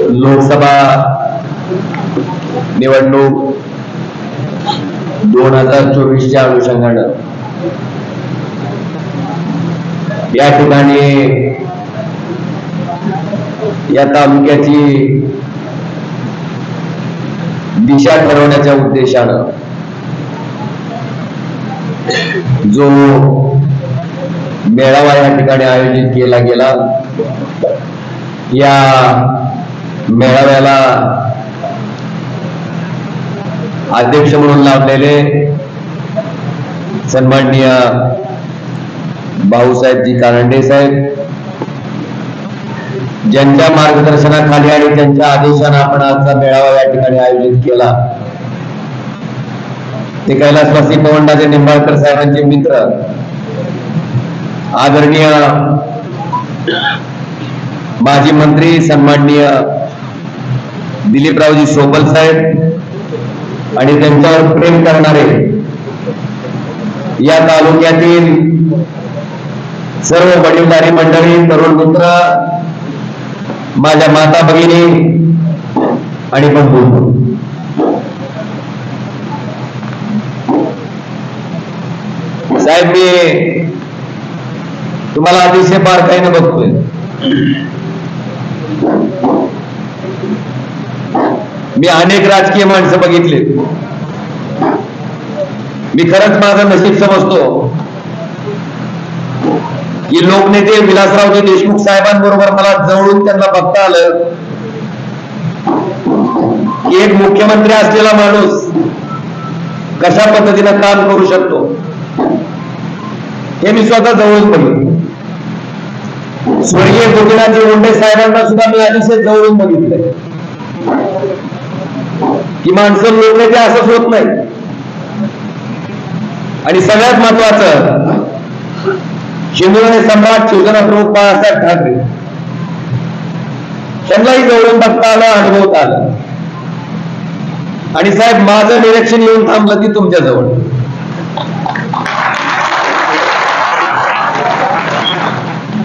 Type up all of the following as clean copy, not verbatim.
लोकसभा निवडणूक 2024च्या अनुषंगानं या ठिकाणी या तालुक्याची दिशा ठरवण्याच्या उद्देशानं जो मेळावा या ठिकाणी आयोजित केला गेला, या मेळाव्याला अध्यक्ष म्हणून लाभलेले सन्माननीय भाऊसाहेबजी कारंडे साहेब, ज्यांच्या मार्गदर्शनाखाली आणि त्यांच्या आदेशाने आपण आजचा मेळावा या ठिकाणी आयोजित केला, ते कैलासवासी पवनराजे निंबाळकर साहेबांचे मित्र आदरणीय माजी मंत्री सन्माननीय दिलीपरावजी सोपल साहेब आणि त्यांच्यावर प्रेम करणारे या तालुक्यातील सर्व वडीलधारी मंडळी, तरुण मित्र, माझ्या माता भगिनी आणि बंधू, साहेब मी तुम्हाला अतिशय बारकाईने बघतोय. मी अनेक राजकीय माणसं बघितली. मी खरंच माझं नशीब समजतो की लोकनेते विलासरावजी देशमुख साहेबांबरोबर मला जवळून त्यांना बघता आलं की एक मुख्यमंत्री असलेला माणूस कशा पद्धतीनं काम करू शकतो हे मी स्वतः जवळून बघितलं. स्वर्गीय गोपीनाथजी मुंडे साहेबांना सुद्धा मी अतिशय जवळून बघितलंय की माणसं लोकनेते असंच होत नाही. आणि सगळ्यात महत्वाचं, शिंदे सम्राट शिवसेनाप्रमुख बाळासाहेब ठाकरे त्यांनाही जवळून बघता आलं, अनुभवता आलं. आणि साहेब माझं निरीक्षण येऊन थांबलं की तुमच्या जवळ.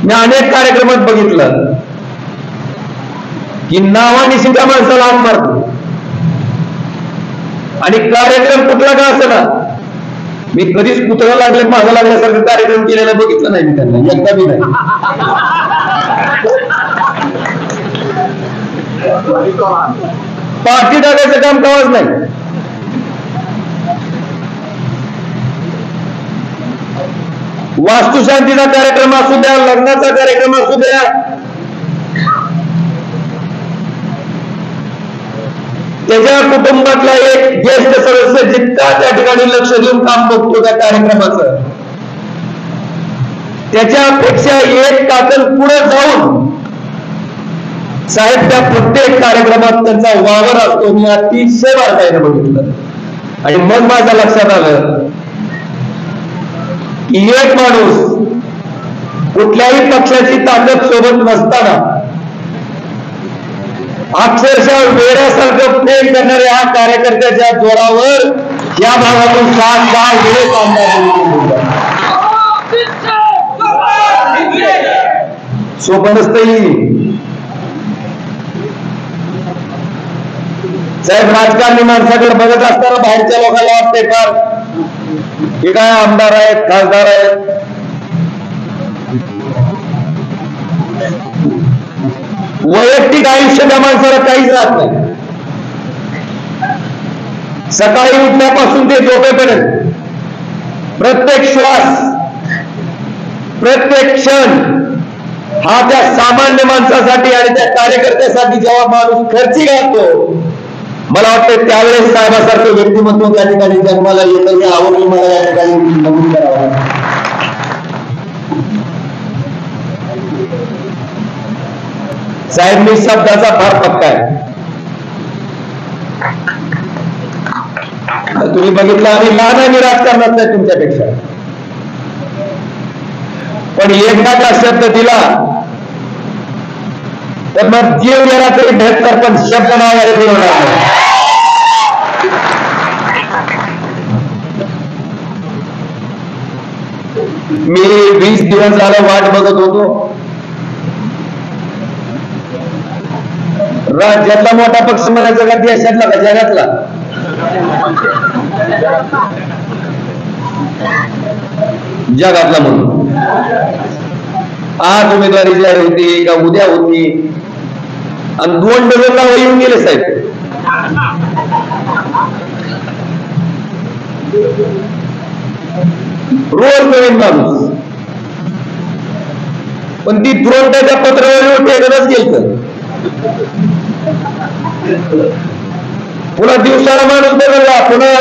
मी अनेक कार्यक्रमात बघितलं की नावानिशी त्या माणसाला हात मारतो आणि कार्यक्रम कुठला का असं ना, मी कधीच पुतळा लागले मागं लागल्यासारखं कार्यक्रम केलेला बघितलं नाही मी त्यांना, एकदा बी नाही. पार्टी टाकायचं काम कवाच नाही. वास्तुशांतीचा कार्यक्रम असू द्या, लग्नाचा कार्यक्रम असू द्या, त्याच्या कुटुंबातला एक ज्येष्ठ सदस्य जितका त्या ठिकाणी लक्ष देऊन काम बघतो त्या कार्यक्रमाचं, त्याच्यापेक्षा एक काकल पुढे जाऊन साहेब त्या प्रत्येक कार्यक्रमात त्यांचा वावर असतो. मी अतिशय बारकाईने बघितलं आणि मग माझ्या लक्षात आलं की एक माणूस कुठल्याही पक्षाची ताकद सोबत नसताना अक्षरशः वेड्यासारखं प्रेम करणाऱ्या ह्या कार्यकर्त्याच्या जोरावर या भागातून 7-10 वेळेस आमदार सोपं नसतंही. साहेब राजकारणी माणसाकडे बघत असताना बाहेरच्या लोकांना वाटते फार हे काय आमदार आहेत, खासदार आहेत. वैयक्तिक आयुष्य त्या माणसाला काहीच राहत नाही. सकाळी उठल्यापासून ते झोपेपर्यंत प्रत्येक श्वास, प्रत्येक क्षण हा त्या सामान्य माणसासाठी आणि त्या कार्यकर्त्यासाठी जेव्हा माणूस खर्ची घालतो, मला वाटतं त्यावेळेस साहेबासारखं व्यक्तिमत्व त्या ठिकाणी जन्माला येतं. हे आवडली मला या ठिकाणी नमूद करावं. साहेब मी शब्दाचा फार पक्का आहे. तुम्ही बघितलं आम्ही लहान आणि राजकारणात नाही तुमच्यापेक्षा, पण एकदा का शब्द दिला तर मग जीव गेला तरी भेटणार, पण शब्द नावाला जीव नाही. मी 20 दिवस झाला वाट बघत होतो. राज्यातला मोठा पक्ष म्हणायचा का देशातला का जगातला? जगातला म्हणून आज उमेदवारी जाहीर होती का उद्या होती, आणि 2 डझन नाव येऊन गेले साहेब. रोज नवीन माणूस, पण ती द्रोणाच्या पत्रावर टेकरच गेलं. पुन्हा दिवसाला माणूस बदलला, पुन्हा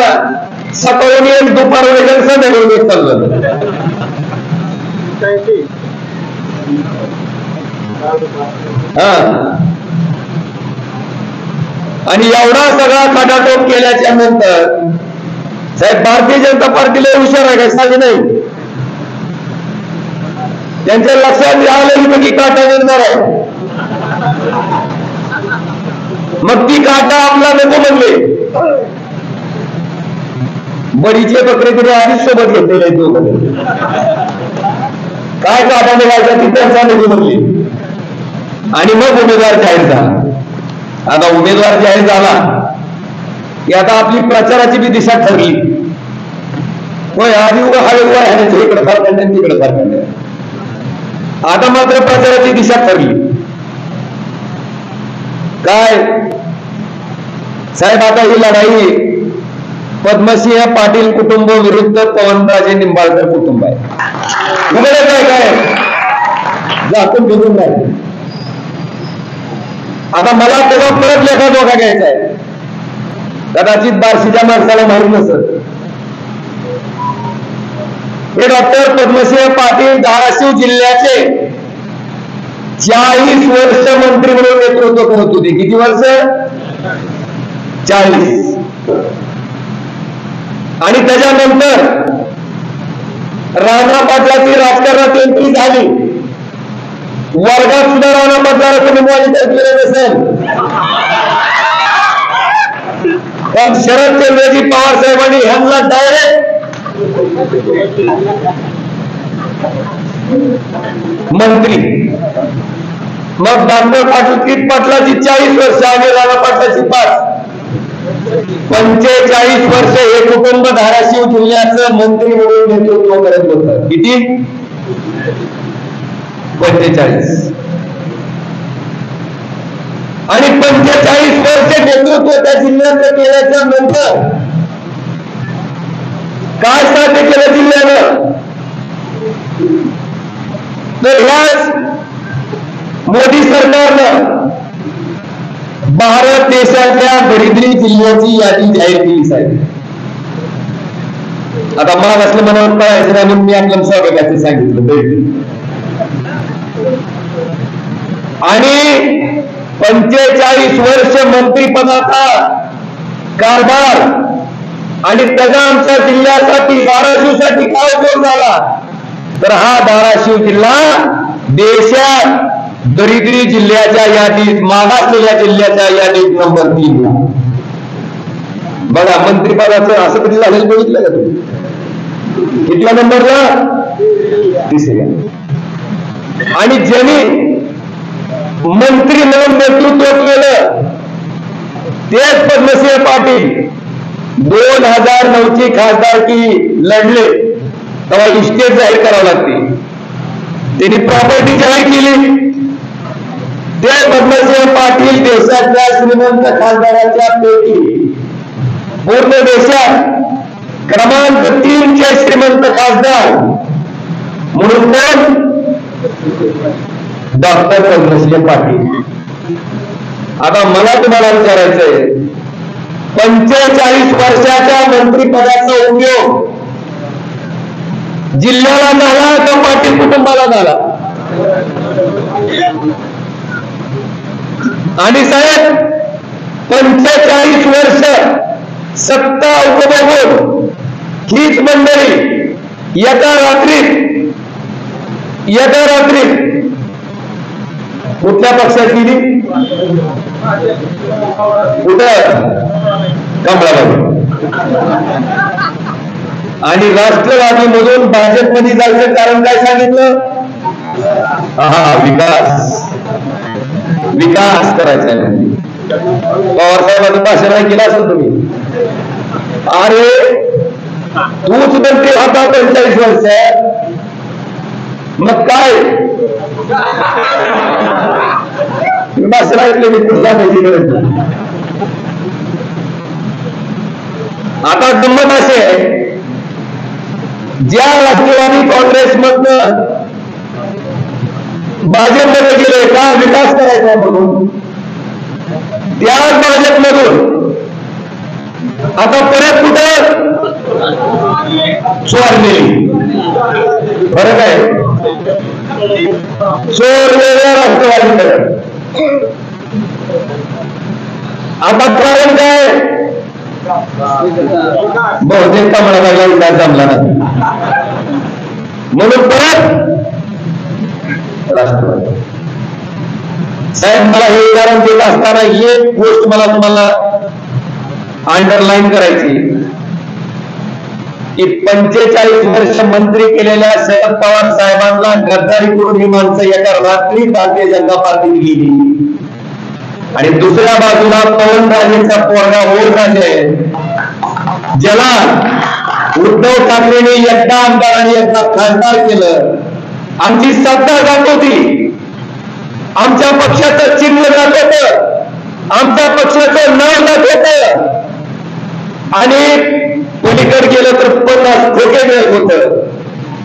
सकाळून येईल दुपार वेळेला संध्याकाळी येत चाललं. हा, आणि एवढा सगळा खटाटोप केल्याच्या नंतर साहेब भारतीय जनता पार्टीला हुशार आहे काय सांगे नाही. त्यांच्या लक्षात आलं की काटा निर्णार आहे, मग ती काटा आपला नको म्हणले. बडीचे बकरे तरी आधीच सोबत घेतलेले आहेत. काय काटा निघायचा ती त्यांचा नको म्हणली, आणि मग उमेदवार जाहीर झाला. आता उमेदवार जाहीर झाला की आता आपली प्रचाराची बी दिशा ठरली. होय, आधी उभं हवे उभा ह्याने इकडे फार काढणे तिकडे फार काढणे. आता मात्र प्रचाराची दिशा ठरली. काय साहेब, आता ही लढाई पद्मसिंह पाटील कुटुंब विरुद्ध पवनराजे निंबाळकर कुटुंब आहे. काय काय जातून फिरून राहील. आता मला तेव्हा परत लेखा धोका घ्यायचा आहे. कदाचित बार्शीच्या माणसाला माहीत नसत, हे डॉक्टर पद्मसिंह पाटील धाराशिव जिल्ह्याचे 40 वर्ष मंत्री म्हणून नेतृत्व करत होते. किती वर्ष? 40. आणि त्याच्यानंतर राणा पाटलाची राजकारणात एंट्री झाली. वर्गात सुद्धा राणा पाटलाला तुम्ही मॉनिटर केलं नसेल, पण शरदचंद्रजी पवार साहेबांनी ह्यांना डायरेक्ट मंत्री. मग दामोदर पाटलाची 40 वर्ष आणि राणा पाटलाची 5, 45 वर्ष हे कुटुंब धाराशिव जिल्ह्याचं मंत्री म्हणून नेतृत्व करत होतं. किती? 45. आणि 45 वर्ष नेतृत्व त्या जिल्ह्यात केल्याच्या नंतर काय साध्य केलं जिल्ह्यानं? तर ह्याच मोदी सरकारनं भारत देशातल्या दरिद्री जिल्ह्याची यादी जाहीर केली साहेब. आता मला असलं मनावर कळायचं नाही म्हणून मी आपल्या स्वागताचं सांगितलं. आणि 45 वर्ष मंत्रिपदाचा कारभार, आणि त्याचा आमच्या जिल्ह्यासाठी धाराशिवसाठी काय उपयोग झाला? तर हा धाराशिव जिल्हा देशात दरिद्री जिल्ह्याच्या यादीत, मागासलेल्या जिल्ह्याच्या यादीत नंबर 3 ला. बघा, मंत्रिपदाचं असं कधी झालेलं बघितलं का तुम्ही? कितव्या नंबरला? 3ऱ्या. आणि ज्यांनी मंत्री म्हणून नेतृत्व केलं तेच पद्मसिंह पाटील 2009ची खासदारकी लढले तेव्हा इस्टेट जाहीर करावं लागते. त्यांनी प्रॉपर्टी जाहीर केली. ते पद्मसिंह पाटील देशातल्या श्रीमंत खासदाराच्या पैकी पूर्ण देशात क्रमांक 3 चे श्रीमंत खासदार म्हणून डॉक्टर पद्मसिंह पाटील. आता मला तुम्हाला विचारायचंय, 45 वर्षाच्या मंत्रिपदाचा उपयोग जिल्ह्याला झाला का पाटील कुटुंबाला झाला? आणि साहेब, 45 वर्ष सत्ता उपभोगून हीच मंडळी एका रात्रीत कुठल्या पक्षात गेली? कुठं? कमळामध्ये. आणि राष्ट्रवादी मधून भाजपमध्ये जायचं कारण काय सांगितलं? विकास करायचा आहे. पवार साहेबांचं भाषण केलं असं तुम्ही? अरे तूच बनते होता 45 वर्ष, मग काय भाषण ऐकले मी कुठला माहिती. आता गंमत असे आहे, ज्या राष्ट्रवादी काँग्रेसमधनं भाजपमध्ये गेले का विकास करायचा म्हणून, त्याच भाजपमधून आता परत कुठं चोर नेली. फरक आहे. चोर वेगळ्या राष्ट्रवादीकडे. आता कारण काय? बहुतेक कमळाला विकास जमला नाही म्हणून परत राष्ट्रवादी. साहेब मला हे उदाहरण देत असताना एक गोष्ट मला तुम्हाला अंडरलाईन करायची की 45 वर्ष मंत्री केलेल्या शरद पवार साहेबांना गद्दारी करून ही माणसं एका रात्री भारतीय जनता पार्टीत गेली. आणि दुसऱ्या बाजूला पवनराजेचा पोरगा ओमराजे, ज्याला उद्धव ठाकरेंनी एकदा आमदार आणि एकदा खासदार केलं. आमची सत्ता जात होती, आमच्या पक्षाचं चिन्ह जात होतं, आमच्या पक्षाचं नाव जात होतं, आणि पलीकडे गेलं तर 50 खोके मिळत होतं.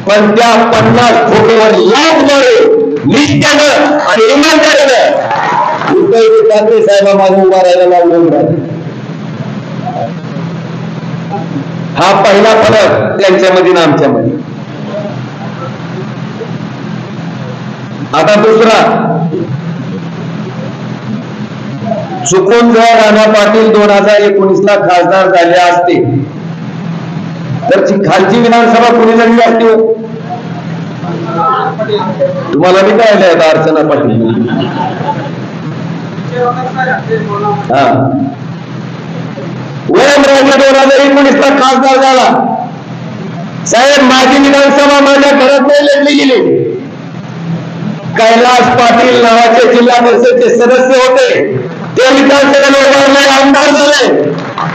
पण त्या 50 खोकेवर लाभ मारे निष्ठेनं आणि इमानदारीनं उद्धव ठाकरे साहेबांना उभा राहायला लावून. हा पहिला फरक त्यांच्यामध्ये ना आमच्यामध्ये. आता दुसरा, चुकून जर राणा पाटील 2019ला खासदार झाले असते तर खालची विधानसभा कुणी लढली असती? तुम्हाला मी काय आहेत अर्चना पाटील. ओमराजे 2019ला खासदार झाला. साहेब माझी विधानसभा माझ्या घरात नाही लढली गेली. कैलास पाटील नावाचे जिल्हा परिषदचे सदस्य होते, ते विधानसभेला आमदार झाले.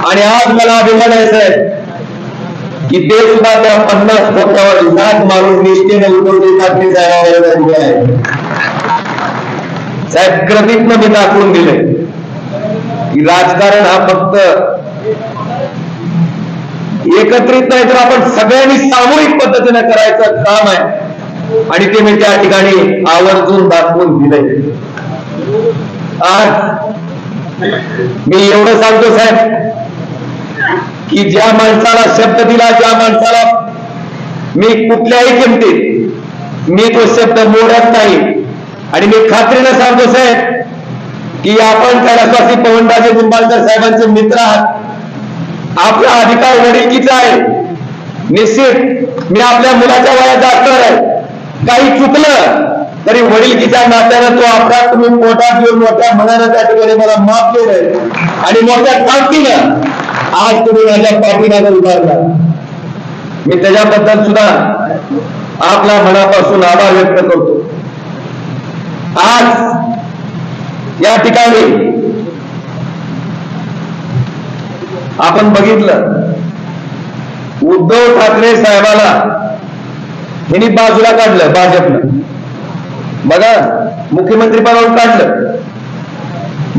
आणि आज मला अभिमान आहे साहेब की ते सुद्धा त्या 50 खोक्यावर लाथ मारून निष्ठेने उद्धव ठाकरे साहेबांवर आहे. साहेब कृतीतनं मी दाखवून दिले की राजकारण हा फक्त एकत्रित नाही तर आपण सगळ्यांनी सामूहिक पद्धतीने करायचं काम आहे. आणि ते मी त्या ठिकाणी आवर्जून दाखवून दिले. आज मी एवढं सांगतो साहेब की ज्या माणसाला शब्द दिला, ज्या माणसाला मी कुठल्याही किमतीत मी तो शब्द मोडत नाही. आणि मी खात्रीनं सांगतो साहेब की आपण कैलासवासी पवनराजे निंबाळकर साहेबांचे मित्र आहात. आपला अधिकार वडिलकीचा आहे. निश्चित मी आपल्या मुलाच्या वयाचा असणार आहे. काही चुकलं तरी वडिलकीच्या नात्यानं तो अपराध तुम्ही पोटात घेऊन मोठ्या मनानं त्या ठिकाणी मला माफ केलंय. आणि मोठ्या ताकदीनं आज तुम्ही माझ्या पाठीमागे उभारला. मी त्याच्याबद्दल सुद्धा आपल्या मनापासून आभार व्यक्त करतो. आज या ठिकाणी आपण बघितलं उद्धव ठाकरे साहेबाला यांनी बाजूला काढलं भाजपनं. बघा मुख्यमंत्री पदावरून काढलं,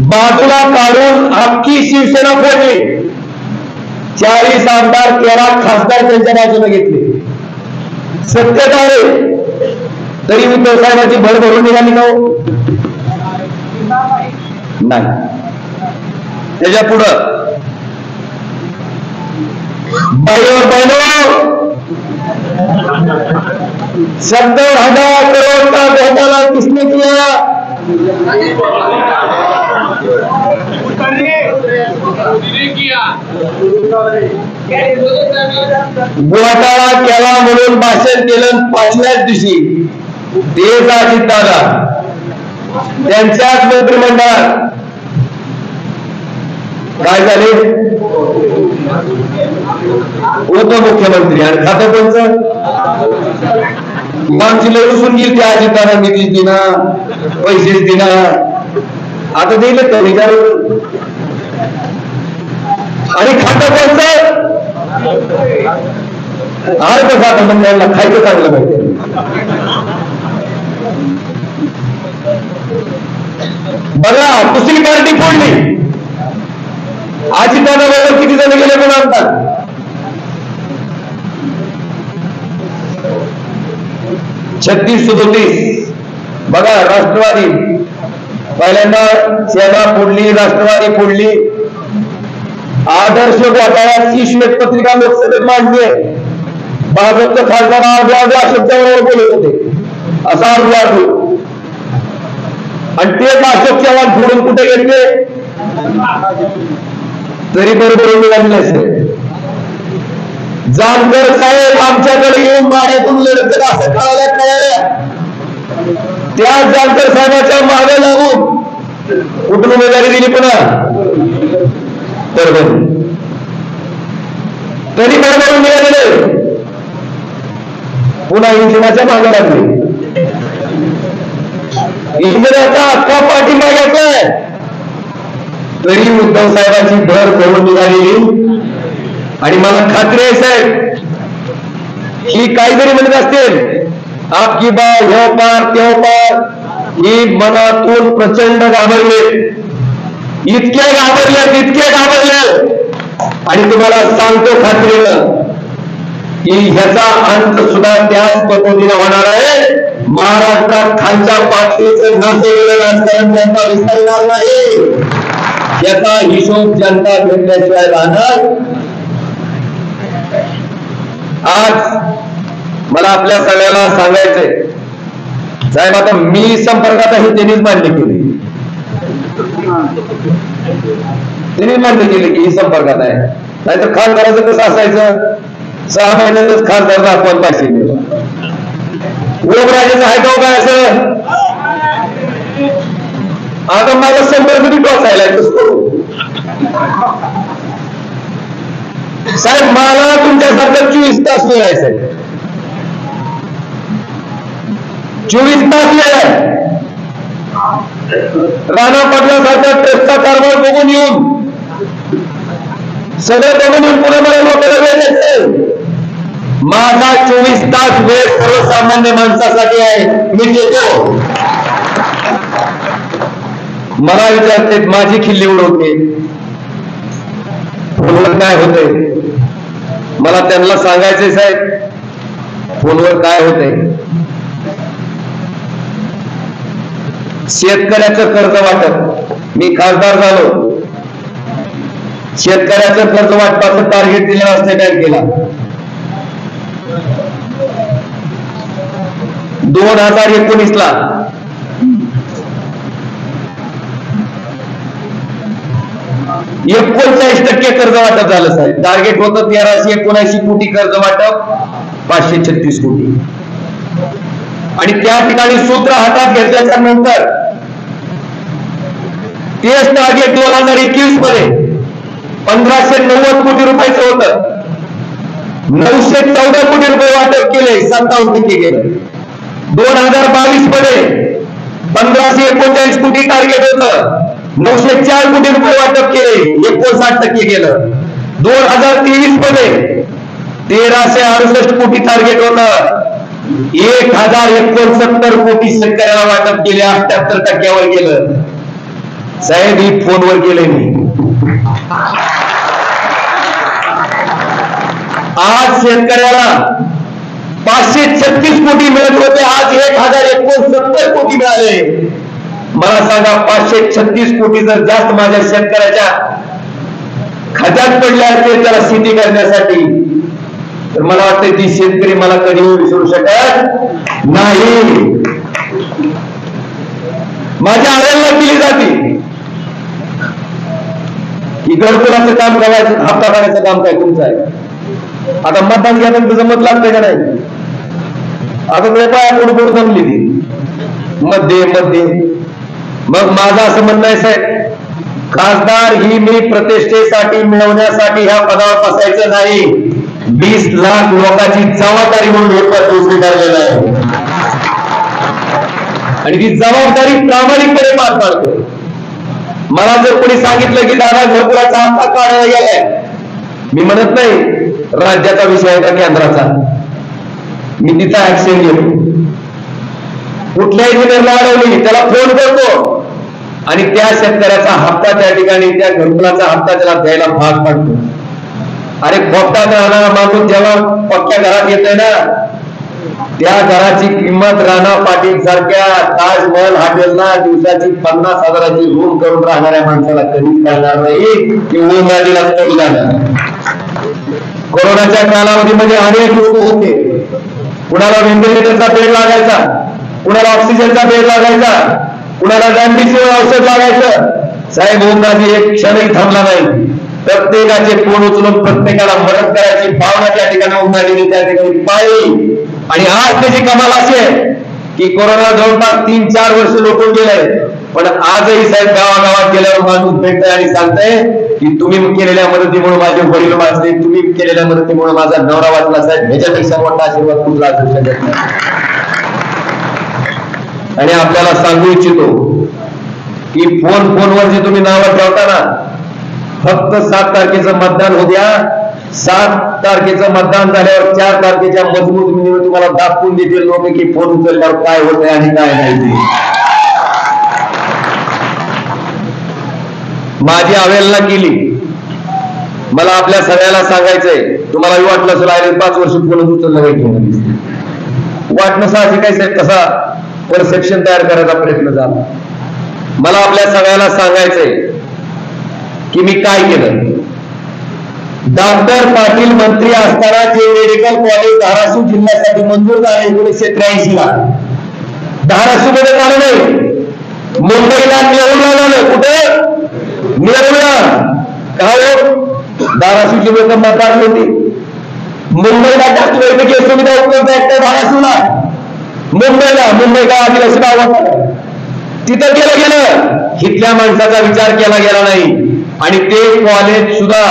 बाजूला काढून अख्खी शिवसेना फोडली. 40 आमदार 13 खासदार त्यांच्या बाजूने घेतले. सत्तेत आले तरी उद्धव साहेबांची भर भरून निघाली का? नाही. त्याच्या पुढं बहनों 70,000 करोड़ का घोटाला किसने किया? घोटाळा केला म्हणून भाषण केलं 5व्याच दिवशी तेच अजितदादा त्यांच्याच मंत्रिमंडळात काय झाले उपमुख्यमंत्री आणि खातं कोणचं आमची लय उसून गेली त्या अजितदादा निधीच दिना पैसेच दिना आता दिले तर विचार आणि खातं कोणतं अर्थ खातं म्हणजे यांना खायचं चांगलं पाहिजे बघा दुसरी पार्टी फोडली अजितदादा बरोबर किती जण गेले पण आणतात 36-37 बघा राष्ट्रवादी पहिल्यांदा सेना फोडली राष्ट्रवादी फोडली आदर्श घोटाळ्याची श्वेतपत्रिका लोकसभेत मांडली आहे भाजपचे खासदार अशोक चव्हाण बोलत होते असा अर्ज आणि तेच अशोक चव्हाण फोडून कुठे गेले तरी बरोबर मिळाले नसेल जानकर साहेब आमच्याकडे येऊन माड्यातून लढत असं कळाल्या त्या जानकर साहेबांच्या मागे लागून कुठून उमेदवारी दिली पुन्हा बरोबर तरी बरोबर मिळालेले पुन्हा इंजिनाच्या मागे लागले इंजिनाचा अख्खा पाठिंबा घेतलाय तरी उद्धव साहेबांची भर करून निघालेली आणि मला खात्री आहे साहेब ही काहीतरी म्हणत असतील आपकी बा ह्यो पार त्यो पार ही मनातून प्रचंड घाबरले इतके घाबरले आणि तुम्हाला सांगतो खात्रीनं की ह्याचा अंत सुद्धा त्याच पद्धतीने होणार आहे महाराष्ट्रात खालच्या पातळीचं नसलेलं राजकारण जनता विसरणार नाही याचा हिशोब जनता घेतल्याशिवाय राहणार आज मला आपल्या सगळ्याला सांगायचंय साहेब आता मी संपर्कात आहे त्यांनीच मान्य केली की ही संपर्कात आहे नाहीतर खासदाराचं कसं असायचं 6 महिन्यातच खासदार दाखवत पाहिजे ओमराजेचं आहे का काय असं आता माझा संपर्क बी टोचायला साहेब मला तुमच्यासारखं 24 तास मिळायचं 24 तास मिळाय राणा पाटलासारखा ट्रस्टचा कारभार बघून येऊन सगळं बघून येऊन पुन्हा मला लोकांना वेळ द्यायचे माझा 24 तास वेळ सर्वसामान्य माणसासाठी आहे मी देतो मला विचारते माझी खिल्ली उडवते फोनवर काय होतंय मला त्यांना सांगायचंय साहेब फोनवर काय होतंय शेतकऱ्याचं कर्ज वाटप मी खासदार झालो शेतकऱ्याचं कर्ज वाटपाचं टार्गेट दिलेलं असते बँकेला 2019 ला 39% कर्ज वाटप झालं साहेब टार्गेट होतं 1379 कोटी कर्ज वाटप 536 कोटी आणि त्या ठिकाणी सूत्र हातात घेतल्याच्या नंतर तेच टार्गेट 2021 मध्ये 1590 कोटी रुपयाचं होतं 914 कोटी रुपये वाटप केले 57% गेले 2022 मध्ये 1539 कोटी टार्गेट होतं 904 कोटी रुपये वाटप केले 59% गेलं 2023 मध्ये 1368 कोटी टार्गेट होतं 1069 कोटी शेतकऱ्याला वाटप केले 78% गेलं साहेब ही फोनवर गेले मी आज शेतकऱ्याला 536 कोटी मिळत होते आज 1069 कोटी मिळाले मला सांगा 536 कोटी जर जास्त माझ्या शेतकऱ्याच्या खात्यात पडले असते त्याला शेती करण्यासाठी तर मला वाटतं ती शेतकरी मला कधी विसरू शकत नाही माझ्या आड्याला केली जाते की घरकुलाचं काम करायचं, हप्ता काढायचं काम काय तुमचं आहे? आता मतदान घ्यायला जमत लागतंय का नाही? आता नेपाळ पुढे जमली ती मध्ये. मग माझं असं म्हणणं आहे साहेब, खासदार ही मी प्रतिष्ठेसाठी मिळवण्यासाठी ह्या पदावर बसायचं नाही, 20 लाख लोकांची जबाबदारी म्हणून हे पद स्वीकारलेलं आहे आणि ती जबाबदारी प्रामाणिकपणे पार पाडतो. मला जर कोणी सांगितलं की दादा घरकुलाचा हप्ता काढायला गेलाय, मी म्हणत नाही राज्याचा विषय आहे का केंद्राचा, मी तिचा ऍक्शन घेतो. कुठल्याही जिल्ह्याला अडवली त्याला फोन करतो आणि त्या शेतकऱ्याचा हप्ता त्या ठिकाणी, त्या घरकुलाचा हप्ता त्याला द्यायला भाग पाडतो. अरे खोपटा राहणारा माणूस जेव्हा पक्क्या घरात येतोय ना, त्या घराची किंमत राणा पाटील सारख्या ताजमहल हॉटेलला दिवसाची 50,000ची रूम करून राहणाऱ्या माणसाला कधीच कळणार नाही की उन्हाळीला तोड जाणार. कोरोनाच्या कालावधीमध्ये अनेक लोक होते, कुणाला व्हेंटिलेटरचा बेड लागायचा, कुणाला ऑक्सिजनचा बेड लागायचा, कुणाला डायबिटीसचं औषध लागायचं. साहेब ओमराजे एक क्षणही थांबला नाही, प्रत्येकाचे फोन उचलून प्रत्येकाला मदत करायची भावना त्या ठिकाणी ओमराजेने त्या ठिकाणी पाळली. आणि आज त्याची कमाल अशी आहे की कोरोना जवळपास 3-4 वर्ष लोटून गेले, पण आजही साहेब गावागावात गेल्यावर माणूस भेटतंय आणि सांगताय की तुम्ही केलेल्या मदतीमुळे माझे वडील वाचले, तुम्ही केलेल्या मदतीमुळे माझा नवरा वाचला. साहेब ह्याच्यापेक्षा मोठा आशीर्वाद कुठला असू शकत नाही. आणि आपल्याला सांगू इच्छितो की फोनवर जे तुम्ही नावं ठेवता ना, फक्त 7 तारखेचं मतदान होऊ द्या. 7 तारखेचं मतदान झाल्यावर 4 तारखेच्या मजबूत मिनिमम तुम्हाला दाखवून देतील लोक की फोन उचलल्यावर काय होत आहे आणि काय नाही. माझी अवहेलना केली, मला आपल्या सगळ्याला सांगायचंय. तुम्हालाही वाटलं असेल अरे 5 वर्ष फोन उचललं काही वाटणं साहजिक काय साहेब, कसा परसेप्शन तयार करायचा प्रयत्न झाला. मला आपल्या सगळ्याला सांगायचंय की मी काय केलं. डॉक्टर पाटील मंत्री असताना जे मेडिकल कॉलेज धाराशिव जिल्ह्यासाठी मंजूर झाले 1983 ला, धाराशिव मध्ये झालं नाही, मुंबईला नेरूळला झालं. कुठे? नेरूळला. काय धाराशिवची लोक मतदार होती. मुंबईला जास्त वैद्यकीय सुविधा उपलब्ध आहेत धाराशिवला. मुंबई का आदिवासी गाव तिथं गेलं, इथल्या माणसाचा विचार केला गेला नाही. आणि ते कॉलेज सुद्धा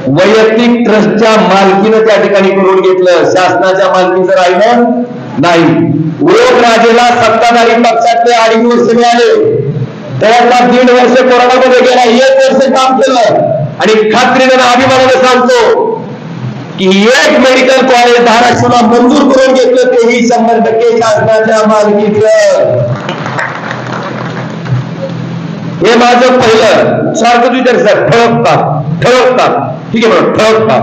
वैयक्तिक ट्रस्टच्या मालकीनं त्या ठिकाणी करून घेतलं, शासनाच्या मालकीचं राहिलं नाही. ओमराजेला सत्ताधारी पक्षातले 2.5 वर्ष मिळाले, त्याला 1.5 वर्ष कोरोनामध्ये गेला, 1 वर्ष काम केलं. आणि खात्रीने अभिमानाने सांगतो की एक मेडिकल कॉलेज धाराशिवला मंजूर करून घेतलं, तेही 100% शासनाच्या मालकीचं. हे माझं पहिलं सारखं विचार सर ठळकतात ठीक आहे बरोबर ठळकतात.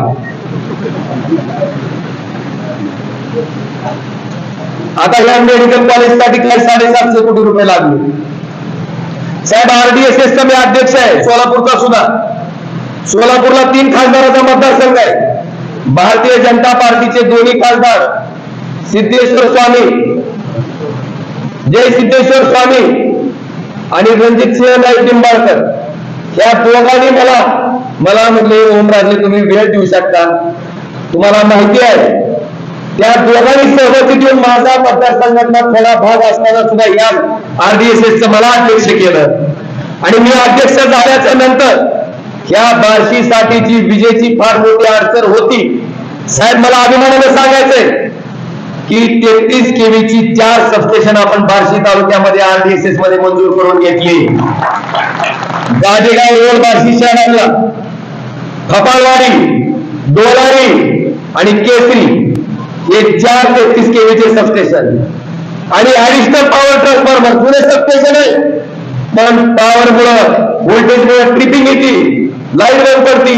आता या मेडिकल कॉलेजसाठी काय 750 कोटी रुपये लागले. साहेब RDSS चा मी अध्यक्ष आहे, सोलापूरचा सुद्धा. सोलापूरला 3 खासदाराचा मतदारसंघ आहे. भारतीय जनता पार्टीचे दोन्ही खासदार सिद्धेश्वर स्वामी, जय सिद्धेश्वर स्वामी आणि रणजित सिंह नाईक निंबाळकर, या दोघांनी मला म्हटले ओमराजे तुम्ही वेळ देऊ शकता, तुम्हाला माहिती आहे त्या दोघांनी सहमती देऊन माझा मतदारसंघातला थोडा भाग असताना सुद्धा या RDSS मला अध्यक्ष केलं. आणि मी अध्यक्ष झाल्याच्या नंतर या बार्शीसाठीची विजेची फार मोठी अडचण होती. साहेब मला अभिमानाने सांगायचंय की 33 kVची 4 सबस्टेशन आपण बार्शी तालुक्यामध्ये RDSS मध्ये मंजूर करून घेतली. गाडेगाव रोड बार्शी शहराला, खपाळवाडी, डोलारी आणि केसरी हे 4 33 kVचे सबस्टेशन आणि additional power transformer. Pune substation आहे पण पॉवर मुळे व्होल्टेज मुळे ट्रिपिंग येते, लाईट बंद पडती,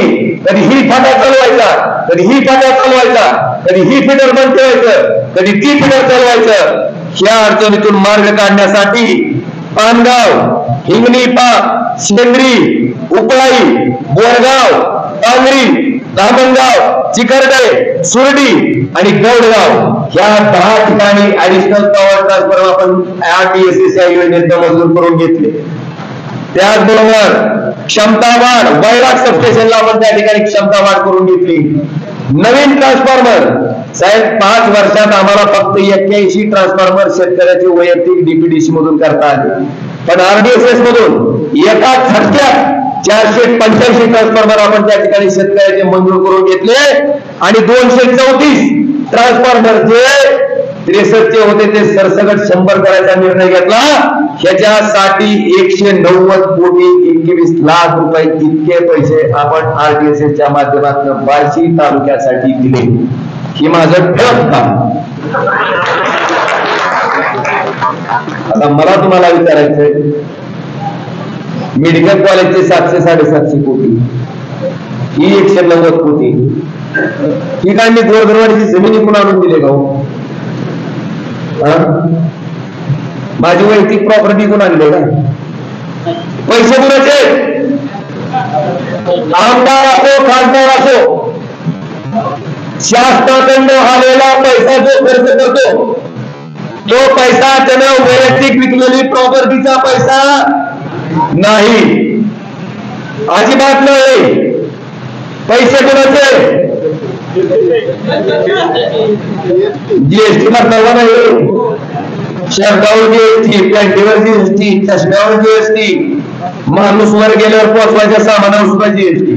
कधी ही फाटा चालवायचा, कधी ही फाटा चालवायचा, कधी ही फिटर बंद ठेवायचं, कधी ती फिटर चालवायचं. या अडचणीतून मार्ग काढण्यासाठी पानगाव, हिंगणी, शेंद्री, उपळाई, बोरगाव, पांगरी, धामणगाव, चिकरडे, सुरडी आणि गौडगाव या 10 ठिकाणी ऍडिशनल पॉवर ट्रान्सफॉर्मर आपण RDSS या योजनेत मंजूर करून घेतले. त्याचबरोबर क्षमता वाढ, वैराग सबस्टेशनला आपण त्या ठिकाणी क्षमता वाढ करून घेतली. नवीन ट्रान्सफॉर्मर साहेब 5 वर्षात आम्हाला फक्त 81 ट्रान्सफॉर्मर शेतकऱ्याचे वैयक्तिक डीपीडीसी मधून करता आले, पण आरडीएसएस मधून एका झटक्यात 485 ट्रान्सफॉर्मर आपण त्या ठिकाणी शेतकऱ्याचे मंजूर करून घेतले आणि 234 ट्रान्सफॉर्मर जे 63चे होते ते सरसकट 100 करायचा निर्णय घेतला. ह्याच्यासाठी 190 कोटी 21 लाख रुपये इतके पैसे आपण आरडीएसएसच्या माध्यमातून बार्शी तालुक्यासाठी दिले. ही माझं ठळक काम. आता मला तुम्हाला विचारायचंय, मेडिकल कॉलेजचे 700-750 कोटी, ही 190 कोटी, ही काय मी गोरगरवाडीची जमीन इकून आणून दिले का? माझी वैयक्तिक प्रॉपर्टी इकून आणले का? पैसे कुणाचे? आमदार असो खासदार असो, शासनाकडून आलेला पैसा जो खर्च करतो तो पैसा त्यानं वैयक्तिक विकलेली प्रॉपर्टीचा पैसा नाही, अजिबात नाही. पैसे कोणाचे? जीएसटी भरताना नाही, शर्टावर जीएसटी, पॅन्टीवर जीएसटी, चष्म्यावर जीएसटी, माणूस वर गेल्यावर पोचवायच्या सामानावर सुद्धा जीएसटी,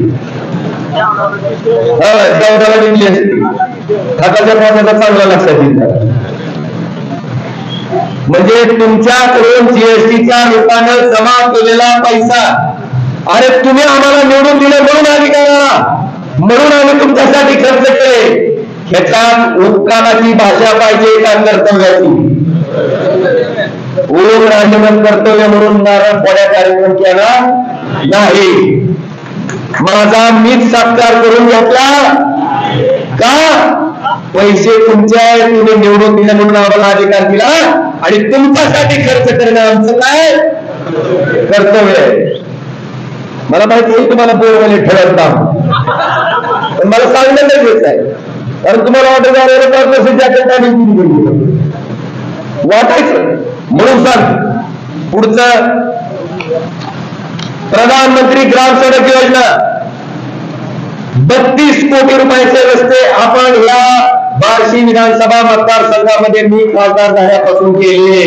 दौडाला जीएसटी, हाताच्या पाण्याचा चांगला लक्षात येईल. म्हणजे तुमच्याकडून जीएसटीच्या रूपानं जमा केलेला पैसा, अरे तुम्ही आम्हाला निवडून दिले म्हणून अधिकारा, म्हणून आम्ही तुमच्यासाठी खर्च केले. ह्याच्यात उपकाराची भाषा पाहिजे का कर्तव्याची? ओळख राजमन कर्तव्य म्हणून नारळ फोड्या कार्यक्रम केला नाही. माझा मीच सत्कार करून घेतला का? पैसे तुमचे आहे, तुम्ही निवडून दिले म्हणून आम्हाला अधिकार दिला आणि तुमच्यासाठी खर्च करणं आमचं काय कर्तव्य आहे. मला माहिती आहे तुम्हाला बोलवाले ठरत ना, पण मला सांगणं गरजेचं आहे, कारण तुम्हाला वाटायचं म्हणून सांग. पुढचं प्रधानमंत्री ग्राम सडक योजना 32 कोटी रुपयाचे रस्ते आपण या बार्शी विधानसभा मतदारसंघामध्ये मी खासदार झाल्यापासून केले.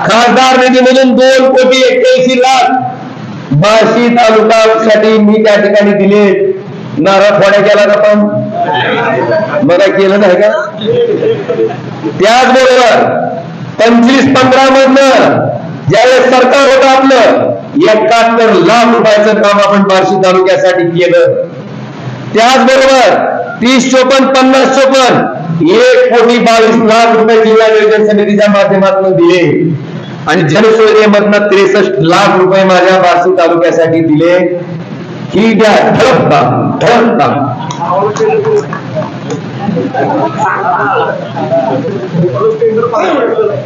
खासदार निधी म्हणून 2 कोटी 81 लाख बार्शी तालुक्यासाठी मी त्या ठिकाणी दिले. नारळ फोड्या केला का? पण बघा केलं नाही का? त्याचबरोबर 25-15 मधनं ज्यावेळेस सरकार होतं आपलं 71 लाख रुपयाचं काम आपण बार्शी तालुक्यासाठी केलं. त्याचबरोबर 30-54-50-54 1 कोटी 22 लाख रुपये जिल्हा नियोजन समितीच्या माध्यमातून दिले आणि जनसुविधेमधनं 63 लाख रुपये माझ्या बार्शी तालुक्यासाठी दिले. ही द्या ठळक काम.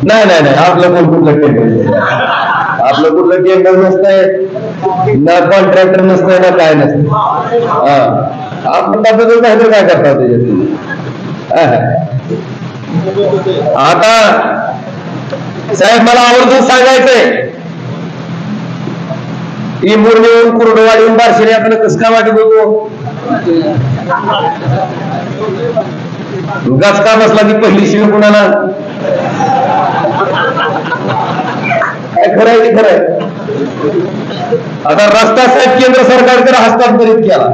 नाही आपलं कुठलं टेंडर, आपलं कुठलं टेंडर नसतंय ना, कॉन्ट्रॅक्टर नसतंय ना, काय नसतं. आपण काहीतरी काय करता त्याच्यात. आता साहेब मला आवर्जून सांगायचंय, ही मुरलीहून कुर्डवाडीहून बार्शी आपण कसं काय वाटत होतो? गचका बसला की पहिली शिव कुणाला? काय खरंय की खरंय? आता रस्ता साहेब केंद्र सरकारकडे हस्तांतरित केला,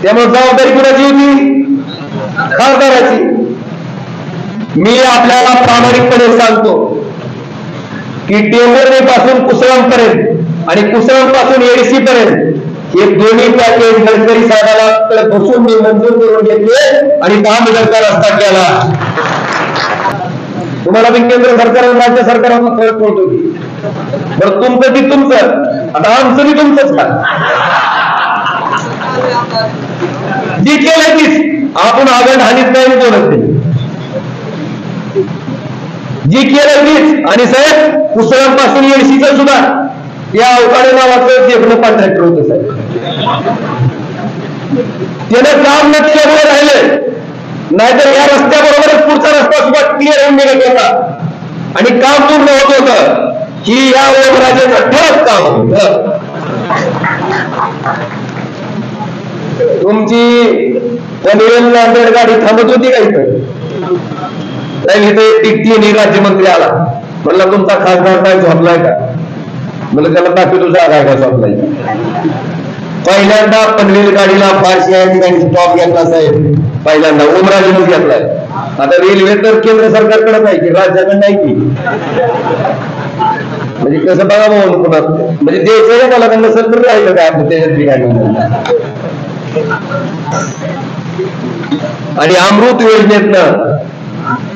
त्यामुळे जबाबदारी कुणाची होती? खासदाराची. मी आपल्याला प्रामाणिकपणे सांगतो की टेंभुर्णी पासून कुसळम पर्यंत आणि कुसळम पासून एडीसी पर्यंत हे दोन्ही पॅकेज गडकरी साहेबांना बसून मी मंजूर करून घेतले आणि 10 मीटरचा रस्ता केला. तुम्हाला मी केंद्र सरकार आणि राज्य सरकारला फरक पडतो की बरं, तुमचं ती तुमचं, आता आमचं बी तुमचंच का? जी केलं तीच आपण आगंड हानीत नाही बोलत नाही. जी केलं तीच. आणि साहेब कुसळम पासून एडशीचं सुद्धा या अवकाळी नावाचं देखणं कॉन्ट्रॅक्टर होतं साहेब, त्यानं काम न केल्यामुळे राहिले, नाहीतर या रस्त्याबरोबरच पुढचा रस्ता सुद्धा क्लिअर होऊन निघत होता आणि काम पूर्ण होत होतं. ही या ओमराजेचं ठळक काम. तुमची पनवेल नांदेड गाडी थांबत होती का इथं? इथे टिकटी राज्यमंत्री आला, म्हणलं तुमचा खासदार काय झोपलाय का? म्हणलं त्याला दाखवी तुझा काय का झोपलाय. पहिल्यांदा पनवेल गाडीला फारशी या ठिकाणी स्टॉप घेतला साहेब, पहिल्यांदा ओमराजेने घेतलाय. आता रेल्वे तर केंद्र सरकारकडे नाही की राज्याकडे नाही की, म्हणजे कसं बघा म्हणून पुन्हा म्हणजे द्यायचं मला त्यांना सत्तर राहिलं काय आपलं त्याच्यातली गाडी. आणि अमृत योजनेतनं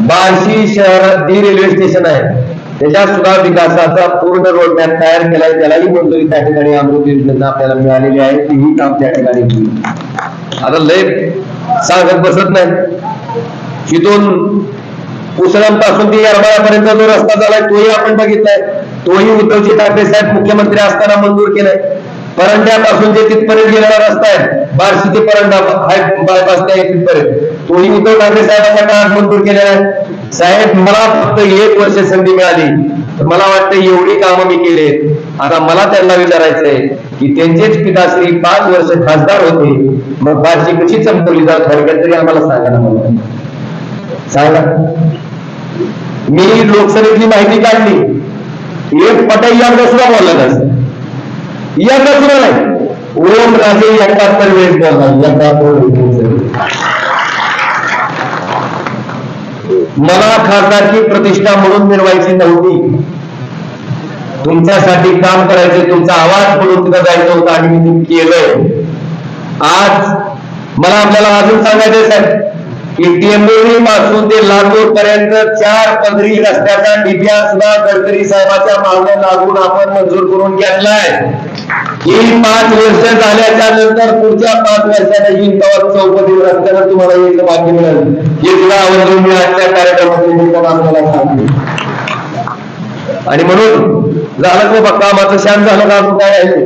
बार्शी शहरात जी रेल्वे स्टेशन आहे त्याच्यात सुद्धा विकासाचा पूर्ण रोडमॅप तयार केलाय, त्यालाही मंजुरी त्या ठिकाणी अमृत योजनेतनं आपल्याला मिळालेली आहे. तीही काम त्या ठिकाणी होईल. आता लय सांगत बसत नाही. इथून पुसळांपासून ते येरमाळ्यापर्यंत जो रस्ता झालाय तोही आपण बघितलाय, तोही उद्धवजी ठाकरे साहेब मुख्यमंत्री असताना मंजूर केलाय. परंड्यापासून जे तिथपर्यंत गेलेला रस्ता आहे बार्शी ते परंडा बायपास तिथपर्यंत, तोही उद्धव ठाकरे साहेबांच्या काळात मंजूर केलेला आहे. साहेब मला फक्त 1 वर्ष संधी मिळाली तर मला वाटतं एवढी कामं मी केलेत. आता मला त्यांना विचारायचंय की त्यांचेच पिताश्री 5 वर्ष खासदार होते, मग बार्शी कशी चमकवली जात थोडक्यात तरी आम्हाला सांगा ना. मला सांगा. मी लोकसभेतली माहिती काढली, एक पटाई यांना सुद्धा बोलला नसतं, यांना सुद्धा नाही. ओम राजे 71 वेळेस बोलला. मला खासदारची प्रतिष्ठा म्हणून मिळवायची नव्हती, तुमच्यासाठी काम करायचं, तुमचा आवाज म्हणून तिथं जायचं होतं आणि मी ते केलंय. आज मला आपल्याला अजून सांगायचं साहेब की टेंभुर्णी पासून ते लातूर पर्यंत 4 पदरी रस्त्याचा निधी सुद्धा गडकरी साहेबांच्या मागण्या लागून आपण मंजूर करून घेतलाय. ही 5 वर्ष झाल्याच्या नंतर पुढच्या 5 वर्षाला ही चौपदी रस्त्याला तुम्हाला यायचं बाकी मिळेल. हे तुला आवर्जून मी आजच्या कार्यक्रमात आपल्याला सांगतो. आणि म्हणून झालं बाबा कामाचं शान झालं का असं काय आहे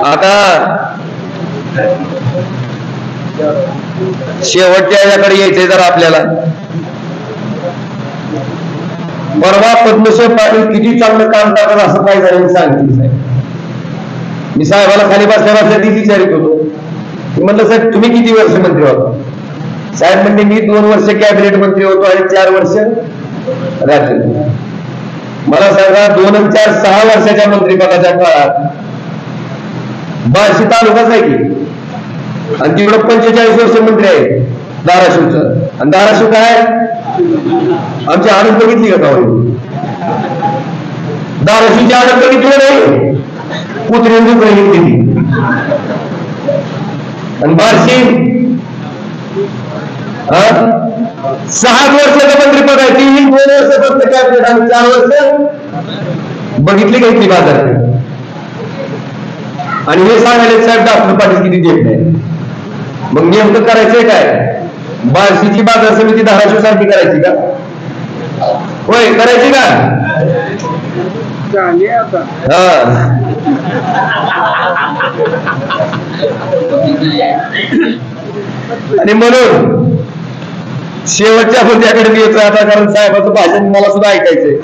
आता शेवटच्या याकडे यायचंय जर आपल्याला. परवा पद्मश्री पाटील किती चांगलं काम करतात असं काय झालं सांगितलं साहेब. मी साहेबाला खाली बसल्या तीच विचारित होतो, म्हणलं साहेब तुम्ही किती वर्ष मंत्री होता? साहेब म्हणजे मी 2 वर्ष कॅबिनेट मंत्री होतो आणि 4 वर्ष राज्य. मला सांगा 2 आणि 4 6 वर्षाच्या मंत्रिपदाच्या काळात बार्शी तालुकाच आहे की, आणि तिकडं 45 वर्ष मंत्री आहे धाराशिवचं. आणि धाराशिव काय आमची आडत बघितली का गावाची? धाराशिवची आडत बघितली नाही, कुत्र्यांची बघितली. आणि बार्शी 6 वर्षाचं मंत्रिपद आहे, तीही 2 वर्ष फक्त कॅबिनेट आणि 4 वर्ष बघितली का इथली बाजार. आणि हे सांगायला साहेब डॉक्टर पाटील किती देत नाही. मग नेमकं करायचंय काय? बार्शीची बाजार समिती धाराशिव सारखी करायची का? होय करायची का? आणि म्हणून शेवटच्या मुद्द्याकडे मी येतोय आता, कारण साहेबांचं भाषण मला सुद्धा ऐकायचंय.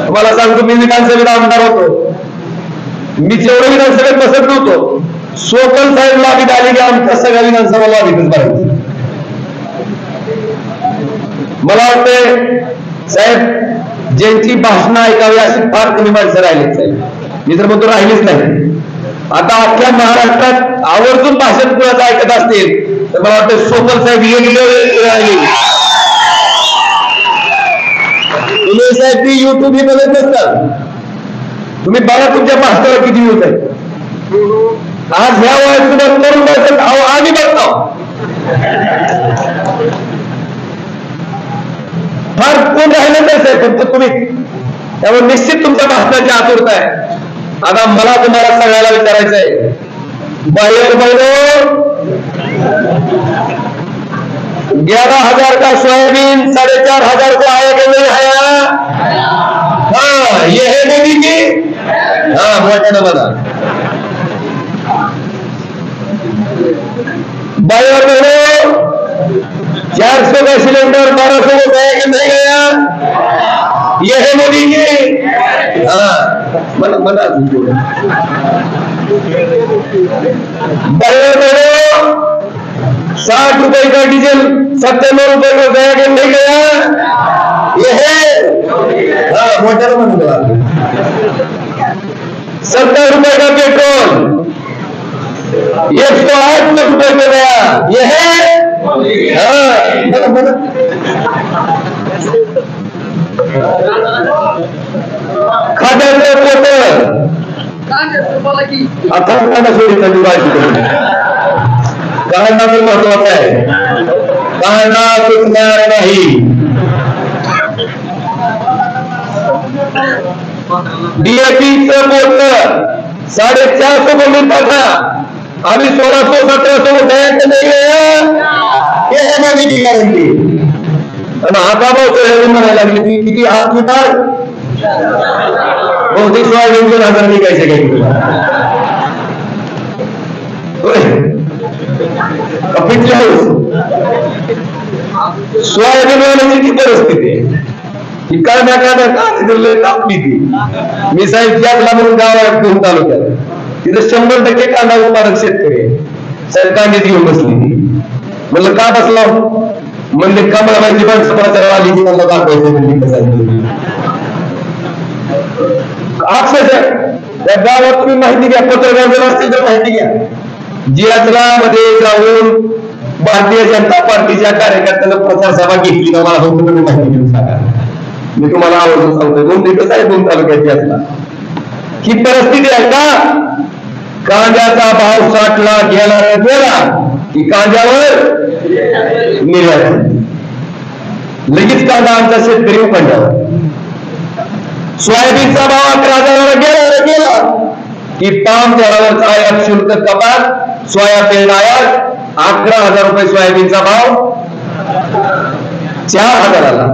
मला सांगतो मी विधानसभेत आमदार होतो, मी जेवढं विधानसभेत बसत नव्हतो, सोकल साहेब लॉबीत आली की आमच्या सगळ्या विधानसभा लॉबीतच भरायची. मला वाटतंय साहेब ज्यांची भाषणं ऐकावी अशी फार कमी माणसं राहिलीच साहेब, मी तर म्हणतो राहिलीच नाही. आता अख्ख्या महाराष्ट्रात आवर्जून भाषण कुणाचं ऐकत असतील तर मला वाटतं सोकल साहेब राहिली. तुम्ही साहेब ती युट्यूब ही बघत नसतात, तुम्ही बघा तुमच्या भाषणाला किती यूज आहे. आज ह्या वयात तुम्हाला करून बघतात, आम्ही बघतो फार कोण राहिलं नाही साहेब, फक्त तुम्ही. त्यामुळे निश्चित तुमच्या भाषणाची आतुरता आहे. आता मला तुम्हाला सगळ्याला विचारायचं आहे, बाहेर बहिणो 11,000 का सोयाबीन 4,500 को आया नहीं आया? हाँ ये है मोदी की. हाँ मोठ्यानं बघा. बाजार में 400 का सिलेंडर 1200 को गया कि नहीं गया? ये है मोदी जी। मना मना बाजार में 60 रुपए का डीजल 97 रुपए को गया कि नहीं गया? ये है मोटर बन गया। 70 रुपए का पेट्रोल 108 रुपए में गया। ये है खाद्यान्न पोतं आता सोडीचा कांदा तर महत्वाचा आहे। कांदा पिकणार नाही। डीएपीचं पोतं 450 को मिलता था, अभी 1600-1700 गया कि नहीं गया? ये है मोदी की गारंटी। आता भाव सोयाबीन म्हणायला लागली किती हात मिटाल बहुतेक सोयाबीन 2,000 निघायचे काही पिछल्या सोयाबीन वाल्याची ती परिस्थिती आहे की कांदा कापली ती। मी साहेब त्यातला म्हणून गावात घेऊन तालुक्यात तिथं 100% कांदा उत्पादक शेतकरी आहे। साहेब कांद्यात घेऊन बसली ती। म्हणलं का बसला? म्हणजे कमळाची माणसं प्रचार आली की मला दाखवायचं अक्षरशः त्या गावात तुम्ही माहिती घ्या, पत्रकार जर असतील तर माहिती घ्या। जियातला मध्ये जाऊन भारतीय जनता पार्टीच्या कार्यकर्त्यांना प्रचार सभा घेतली ना, मला तुम्ही माहिती घेऊन सांगा। मी तुम्हाला आवर्जून सांगतो 2 दिवस आहे 2 तालुक्यात यातला ही परिस्थिती आहे का? कांद्याचा भाव 60 ला गेला की कांद्यावर निर्यात लगेच कांदा आमचा शेतकरी उखंड्यावर। सोयाबीनचा भाव 11,000 गेला की पाम तेलावरचा आयात शुल्क कपात, सोयाबीन आयात 11,000 रुपये सोयाबीनचा भाव 4,000 ला।